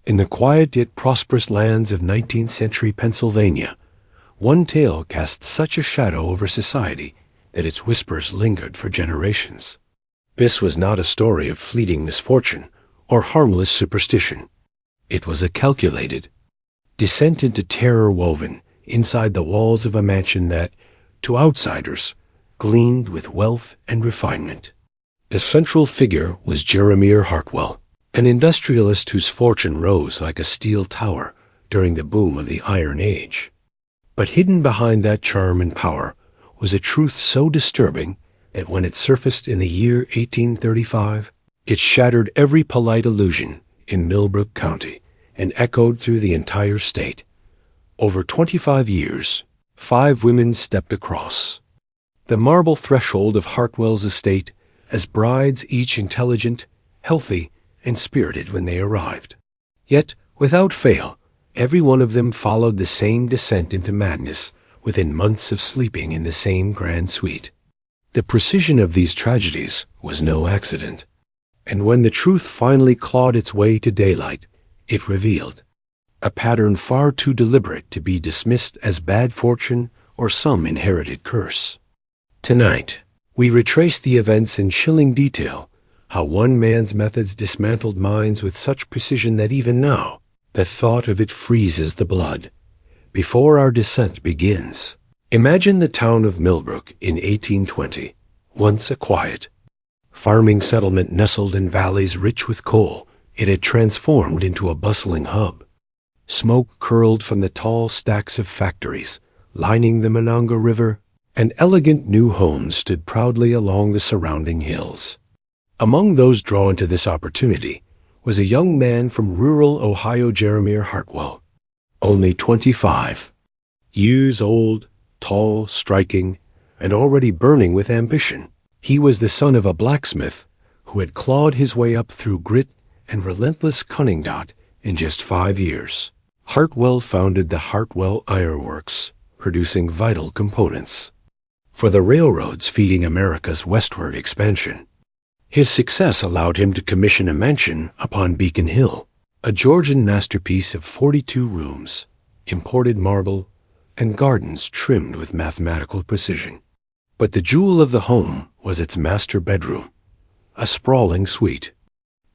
In the quiet yet prosperous lands of 19th century Pennsylvania, one tale cast such a shadow over society that its whispers lingered for generations. This was not a story of fleeting misfortune or harmless superstition. It was a calculated descent into terror woven inside the walls of a mansion that, to outsiders, gleamed with wealth and refinement. The central figure was Jeremiah Hartwell, an industrialist whose fortune rose like a steel tower during the boom of the Iron Age. But hidden behind that charm and power was a truth so disturbing that when it surfaced in the year 1835, it shattered every polite illusion in Millbrook County and echoed through the entire state. Over 25 years, 5 women stepped across the marble threshold of Hartwell's estate as brides, each intelligent, healthy, and spirited when they arrived. Yet, without fail, every one of them followed the same descent into madness within months of sleeping in the same grand suite. The precision of these tragedies was no accident, and when the truth finally clawed its way to daylight, it revealed a pattern far too deliberate to be dismissed as bad fortune or some inherited curse. Tonight, we retrace the events in chilling detail, how one man's methods dismantled minds with such precision that even now, the thought of it freezes the blood. Before our descent begins, imagine the town of Millbrook in 1820, once a quiet farming settlement nestled in valleys rich with coal. It had transformed into a bustling hub. Smoke curled from the tall stacks of factories lining the Monongah River, and elegant new homes stood proudly along the surrounding hills. Among those drawn to this opportunity was a young man from rural Ohio, Jeremiah Hartwell, only 25 years old, tall, striking, and already burning with ambition. He was the son of a blacksmith who had clawed his way up through grit and relentless cunning in just 5 years. Hartwell founded the Hartwell Iron Works, producing vital components for the railroads feeding America's westward expansion. His success allowed him to commission a mansion upon Beacon Hill, a Georgian masterpiece of 42 rooms, imported marble, and gardens trimmed with mathematical precision. But the jewel of the home was its master bedroom, a sprawling suite,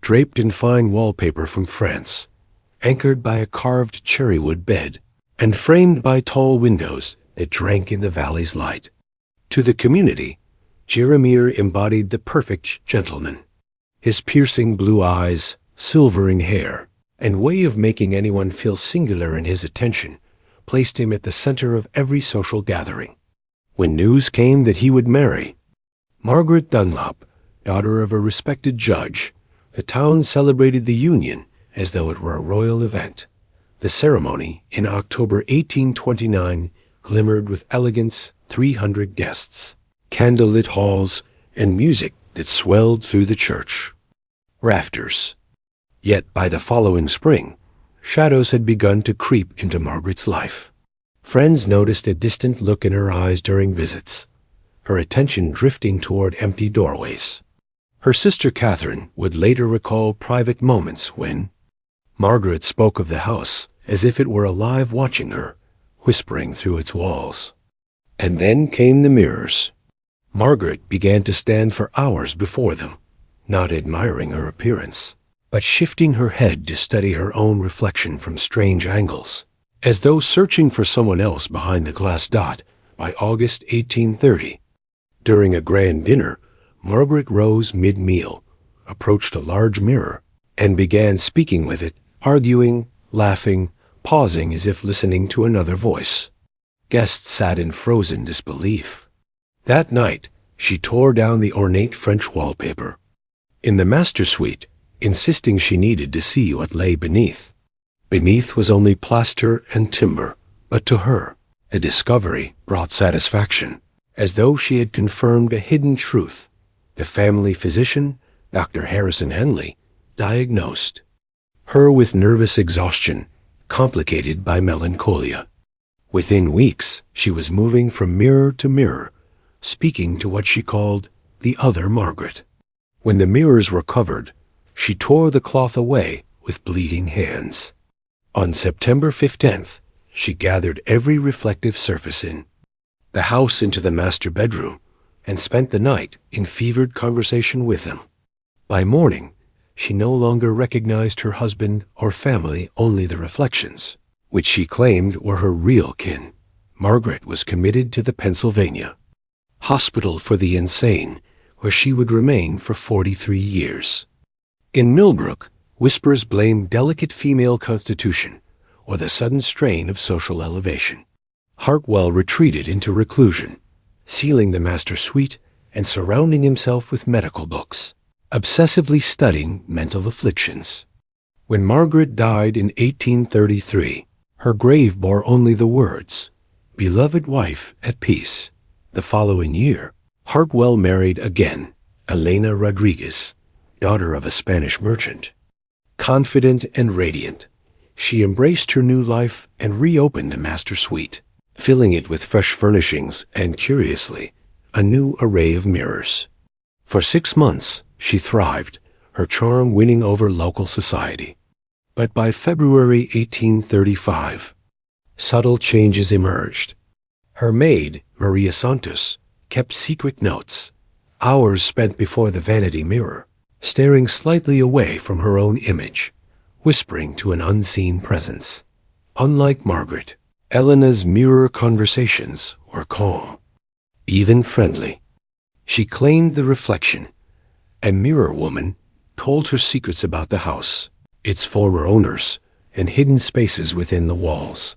draped in fine wallpaper from France, anchored by a carved cherrywood bed, and framed by tall windows that drank in the valley's light. To the community, Jeremiah embodied the perfect gentleman. His piercing blue eyes, silvering hair, and way of making anyone feel singular in his attention placed him at the center of every social gathering. When news came that he would marry Margaret Dunlop, daughter of a respected judge, the town celebrated the union as though it were a royal event. The ceremony, in October 1829, glimmered with elegance, 300 guests, candlelit halls, and music that swelled through the church rafters. Yet by the following spring, shadows had begun to creep into Margaret's life. Friends noticed a distant look in her eyes during visits, her attention drifting toward empty doorways. Her sister Catherine would later recall private moments when Margaret spoke of the house as if it were alive watching her, whispering through its walls. And then came the mirrors. Margaret began to stand for hours before them, not admiring her appearance, but shifting her head to study her own reflection from strange angles, as though searching for someone else behind the glass dot. By August 1830, during a grand dinner, Margaret rose mid-meal, approached a large mirror, and began speaking with it, arguing, laughing, pausing as if listening to another voice. Guests sat in frozen disbelief. That night, she tore down the ornate French wallpaper in the master suite, insisting she needed to see what lay beneath. Beneath was only plaster and timber, but to her, the discovery brought satisfaction, as though she had confirmed a hidden truth. The family physician, Dr. Harrison Henley, diagnosed her with nervous exhaustion, complicated by melancholia. Within weeks, she was moving from mirror to mirror, speaking to what she called the other Margaret. When the mirrors were covered, she tore the cloth away with bleeding hands. On September 15th, she gathered every reflective surface in the house into the master bedroom and spent the night in fevered conversation with him. By morning, she no longer recognized her husband or family, only the reflections, which she claimed were her real kin. Margaret was committed to the Pennsylvania Hospital for the Insane, where she would remain for 43 years. In Millbrook, whispers blamed delicate female constitution or the sudden strain of social elevation. Hartwell retreated into reclusion, sealing the master suite and surrounding himself with medical books, obsessively studying mental afflictions. When Margaret died in 1833, her grave bore only the words, "Beloved wife at peace." The following year, Hartwell married again, Elena Rodriguez, daughter of a Spanish merchant. Confident and radiant, she embraced her new life and reopened the master suite, filling it with fresh furnishings and, curiously, a new array of mirrors. For 6 months, she thrived, her charm winning over local society. But by February 1835, subtle changes emerged. Her maid, Maria Santos, kept secret notes, hours spent before the vanity mirror, staring slightly away from her own image, whispering to an unseen presence. Unlike Margaret, Elena's mirror conversations were calm, even friendly. She claimed the reflection, a mirror woman, told her secrets about the house, its former owners, and hidden spaces within the walls.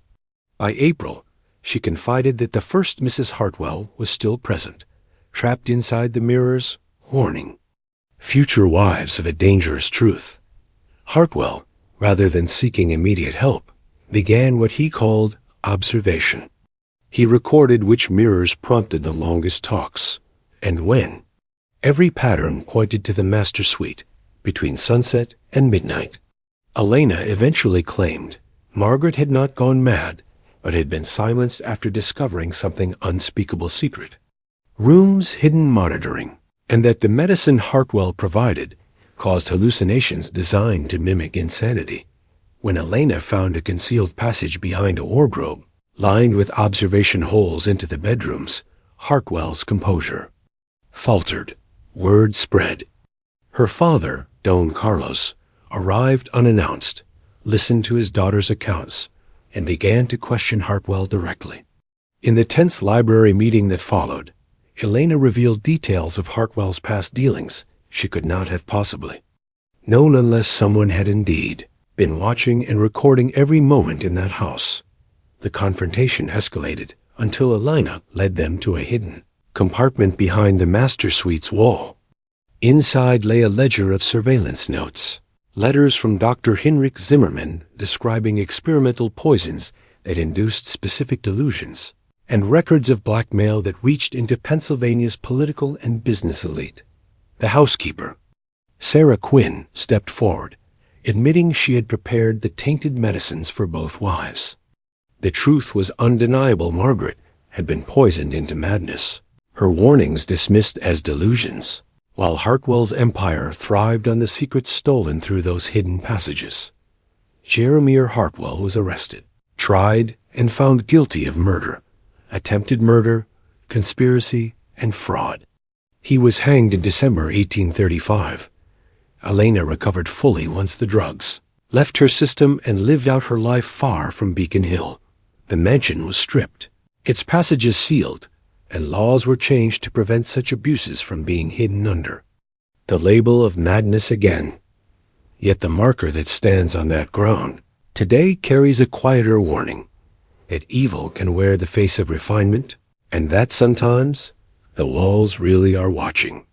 By April, she confided that the first Mrs. Hartwell was still present, trapped inside the mirrors, warning future wives of a dangerous truth. Hartwell, rather than seeking immediate help, began what he called observation. He recorded which mirrors prompted the longest talks, and when. Every pattern pointed to the master suite between sunset and midnight. Elena eventually claimed Margaret had not gone mad, but had been silenced after discovering something unspeakable secret. Rooms hidden monitoring, and that the medicine Hartwell provided caused hallucinations designed to mimic insanity. When Elena found a concealed passage behind a wardrobe, lined with observation holes into the bedrooms, Hartwell's composure faltered. Word spread. Her father, Don Carlos, arrived unannounced, listened to his daughter's accounts, and began to question Hartwell directly. In the tense library meeting that followed, Elena revealed details of Hartwell's past dealings she could not have possibly known unless someone had indeed been watching and recording every moment in that house. The confrontation escalated until Elena led them to a hidden compartment behind the master suite's wall. Inside lay a ledger of surveillance notes, letters from Dr. Hinrich Zimmermann describing experimental poisons that induced specific delusions, and records of blackmail that reached into Pennsylvania's political and business elite. The housekeeper, Sarah Quinn, stepped forward, admitting she had prepared the tainted medicines for both wives. The truth was undeniable. Margaret had been poisoned into madness, her warnings dismissed as delusions, while Hartwell's empire thrived on the secrets stolen through those hidden passages. Jeremiah Hartwell was arrested, tried, and found guilty of murder, attempted murder, conspiracy, and fraud. He was hanged in December 1835. Elena recovered fully once the drugs left her system and lived out her life far from Beacon Hill. The mansion was stripped, its passages sealed, and laws were changed to prevent such abuses from being hidden under the label of madness again. Yet the marker that stands on that ground today carries a quieter warning that evil can wear the face of refinement, and that sometimes the walls really are watching.